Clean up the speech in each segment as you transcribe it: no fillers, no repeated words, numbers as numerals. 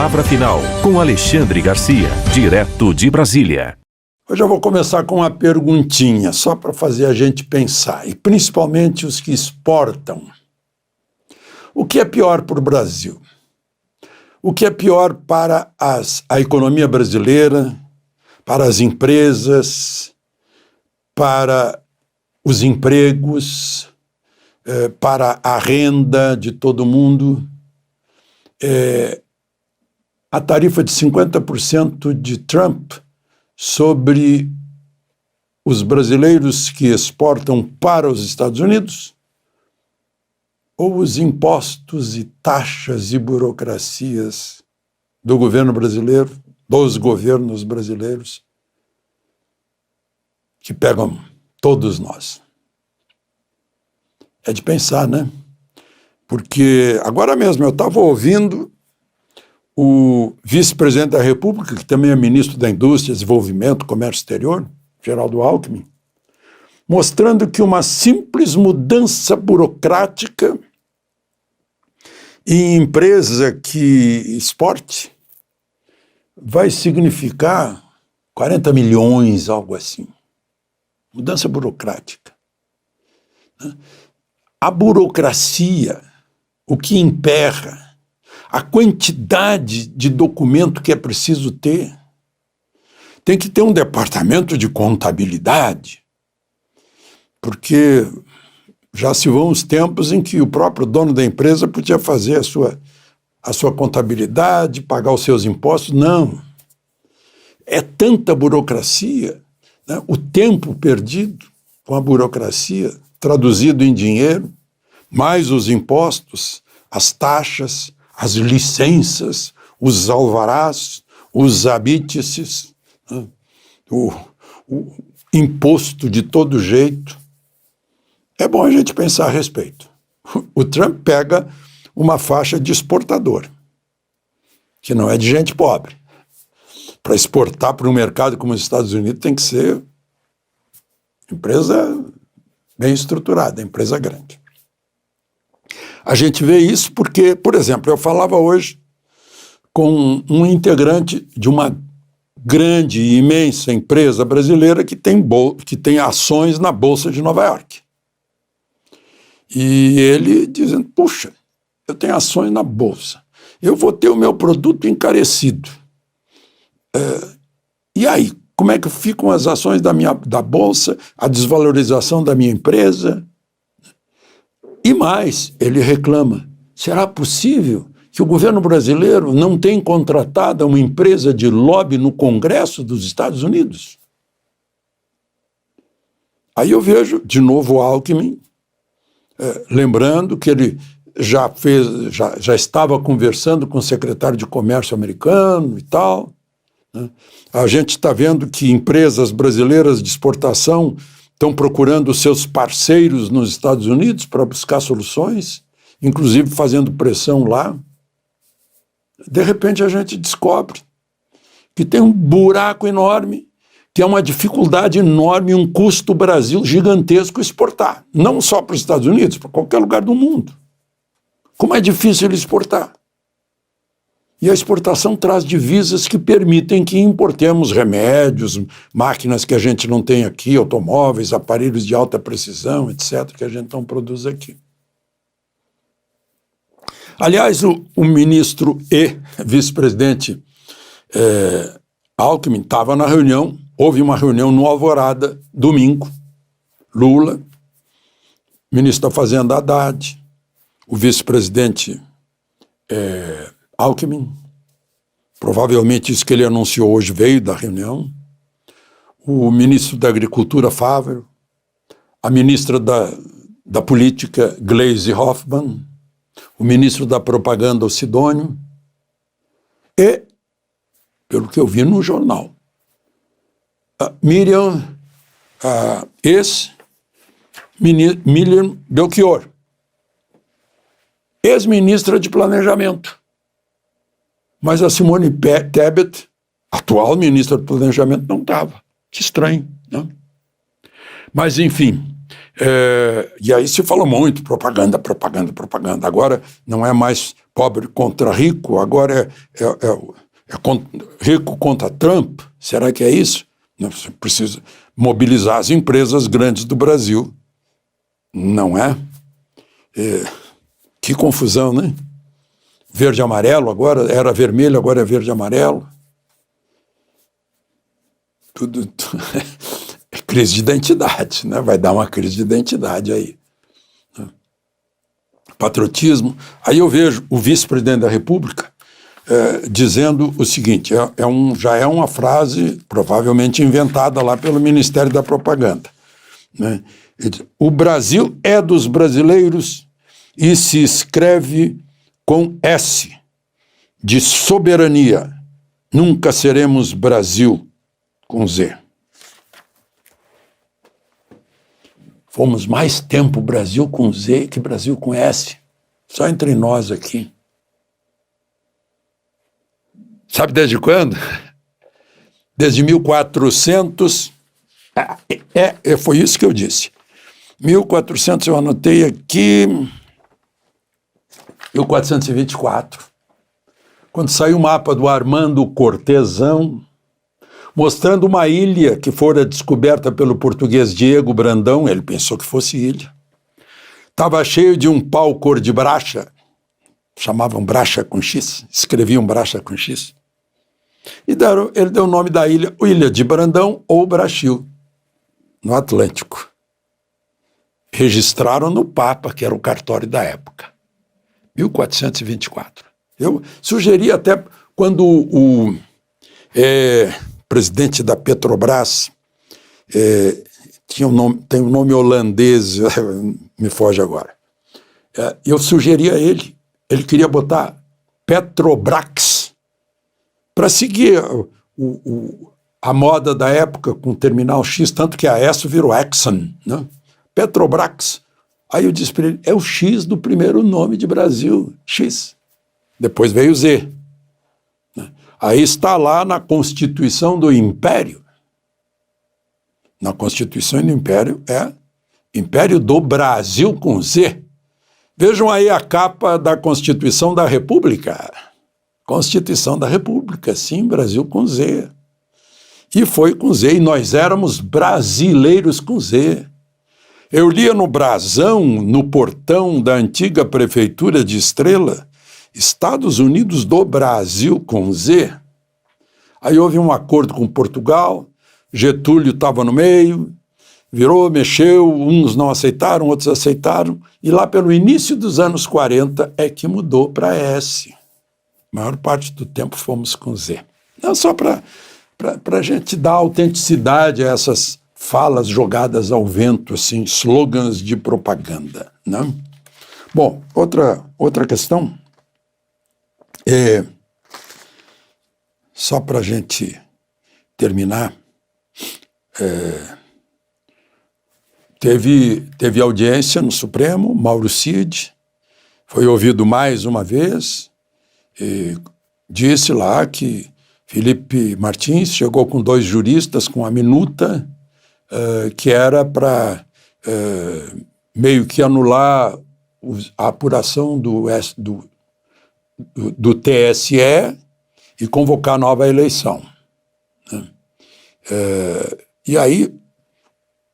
Palavra Final, com Alexandre Garcia, direto de Brasília. Hoje eu vou começar com uma perguntinha, só para fazer a gente pensar, e principalmente os que exportam. O que é pior para o Brasil? O que é pior para a economia brasileira, para as empresas, para os empregos, para a renda de todo mundo? A tarifa de 50% de Trump sobre os brasileiros que exportam para os Estados Unidos, ou os impostos e taxas e burocracias do governo brasileiro, dos governos brasileiros, que pegam todos nós. É de pensar, né? Porque agora mesmo eu estava ouvindo o vice-presidente da República, que também é ministro da Indústria, Desenvolvimento, Comércio Exterior, Geraldo Alckmin, mostrando que uma simples mudança burocrática em empresa que exporte vai significar 40 milhões, algo assim. Mudança burocrática. A burocracia, o que emperra, a quantidade de documento que é preciso ter. Tem que ter um departamento de contabilidade, porque já se vão os tempos em que o próprio dono da empresa podia fazer a sua contabilidade, pagar os seus impostos. Não. É tanta burocracia, né? O tempo perdido com a burocracia, traduzido em dinheiro, mais os impostos, as taxas, as licenças, os alvarás, os habites, né? o imposto de todo jeito. É bom a gente pensar a respeito. O Trump pega uma faixa de exportador, que não é de gente pobre. Para exportar para um mercado como os Estados Unidos tem que ser empresa bem estruturada, empresa grande. A gente vê isso porque, por exemplo, eu falava hoje com um integrante de uma grande e imensa empresa brasileira que tem ações na Bolsa de Nova York. E ele dizendo, puxa, eu tenho ações na Bolsa, eu vou ter o meu produto encarecido. E aí, como é que ficam as ações da Bolsa, a desvalorização da minha empresa? E mais, ele reclama, será possível que o governo brasileiro não tenha contratado uma empresa de lobby no Congresso dos Estados Unidos? Aí eu vejo, de novo, o Alckmin, lembrando que ele já estava conversando com o secretário de Comércio americano e tal, né? A gente está vendo que empresas brasileiras de exportação estão procurando seus parceiros nos Estados Unidos para buscar soluções, inclusive fazendo pressão lá. De repente a gente descobre que tem um buraco enorme, que é uma dificuldade enorme, um custo Brasil gigantesco exportar. Não só para os Estados Unidos, para qualquer lugar do mundo. Como é difícil exportar. E a exportação traz divisas que permitem que importemos remédios, máquinas que a gente não tem aqui, automóveis, aparelhos de alta precisão, etc., que a gente não produz aqui. Aliás, o ministro e vice-presidente Alckmin estava na reunião, houve uma reunião no Alvorada, domingo, Lula, ministro da Fazenda Haddad, o vice-presidente Alckmin, provavelmente isso que ele anunciou hoje veio da reunião, o ministro da Agricultura, Fávero, a ministra da Política, Gleisi Hoffmann, o ministro da Propaganda, o Sidônio, e, pelo que eu vi no jornal, a Miriam Belchior, ex-ministra de Planejamento. Mas a Simone Tebet, atual ministra do Planejamento, não estava. Que estranho, né? Mas, enfim, e aí se falou muito, propaganda. Agora não é mais pobre contra rico, agora rico contra Trump. Será que é isso? Não, você precisa mobilizar as empresas grandes do Brasil. Não é? Que confusão, né? Verde e amarelo, agora era vermelho, agora é verde e amarelo. Tudo é crise de identidade, né? Vai dar uma crise de identidade aí. Patriotismo. Aí eu vejo o vice-presidente da República dizendo o seguinte, já é uma frase provavelmente inventada lá pelo Ministério da Propaganda, né? Ele diz, o Brasil é dos brasileiros e se escreve com S, de soberania. Nunca seremos Brasil com Z. Fomos mais tempo Brasil com Z que Brasil com S. Só entre nós aqui. Sabe desde quando? Desde 1400. Foi isso que eu disse. 1400 eu anotei aqui. 1424. Quando saiu o mapa do Armando Cortesão, mostrando uma ilha que fora descoberta pelo português Diego Brandão, ele pensou que fosse ilha. Estava cheio de um pau cor de bracha, chamavam bracha com X, escreviam bracha com X. E ele deu o nome da ilha, Ilha de Brandão ou Brasil, no Atlântico. Registraram no Papa, que era o cartório da época, 1424. Eu sugeri até quando o presidente da Petrobras tem um nome holandês, me foge agora. Eu sugeri a ele queria botar Petrobrax para seguir a moda da época com o terminal X, tanto que a ESSO virou Exxon, né? Petrobrax. Aí eu disse para ele, é o X do primeiro nome de Brasil, X. Depois veio o Z. Aí está lá na Constituição do Império. Na Constituição do Império é Império do Brasil com Z. Vejam aí a capa da Constituição da República. Constituição da República, sim, Brasil com Z. E foi com Z, e nós éramos brasileiros com Z. Eu lia no brasão, no portão da antiga prefeitura de Estrela, Estados Unidos do Brasil com Z. Aí houve um acordo com Portugal, Getúlio estava no meio, virou, mexeu, uns não aceitaram, outros aceitaram, e lá pelo início dos anos 40 é que mudou para S. A maior parte do tempo fomos com Z. Não só para a gente dar autenticidade a essas falas jogadas ao vento, assim, slogans de propaganda, né? Bom, outra questão, só para a gente terminar, teve audiência no Supremo, Mauro Cid foi ouvido mais uma vez, e disse lá que Felipe Martins chegou com 2 juristas com a minuta que era para meio que anular a apuração do TSE e convocar nova eleição, né? E aí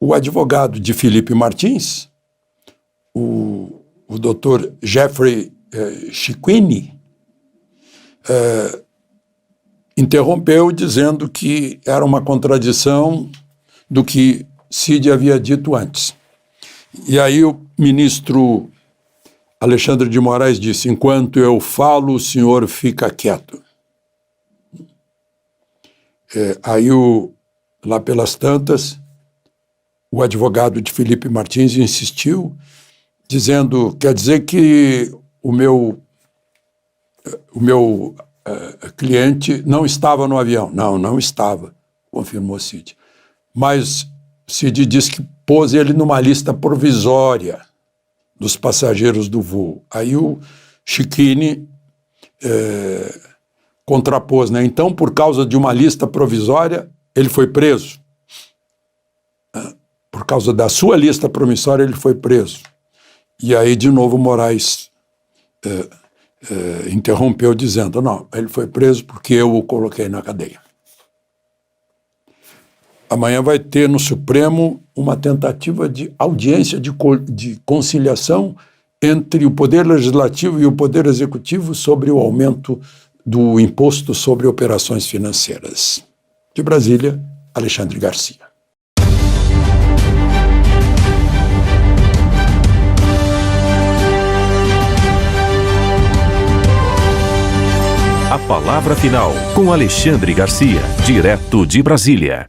o advogado de Felipe Martins, o doutor Jeffrey Chiquini, interrompeu dizendo que era uma contradição do que Cid havia dito antes. E aí o ministro Alexandre de Moraes disse, enquanto eu falo, o senhor fica quieto. Aí lá pelas tantas, o advogado de Felipe Martins insistiu, dizendo, quer dizer que o meu cliente não estava no avião. Não estava, confirmou Cid. Mas Cid disse que pôs ele numa lista provisória dos passageiros do voo. Aí o Chiquini contrapôs, né? Então, por causa de uma lista provisória, ele foi preso. Por causa da sua lista promissória, ele foi preso. E aí, de novo, Moraes interrompeu dizendo: não, ele foi preso porque eu o coloquei na cadeia. Amanhã vai ter no Supremo uma tentativa de audiência de conciliação entre o Poder Legislativo e o Poder Executivo sobre o aumento do imposto sobre operações financeiras. De Brasília, Alexandre Garcia. A palavra final com Alexandre Garcia, direto de Brasília.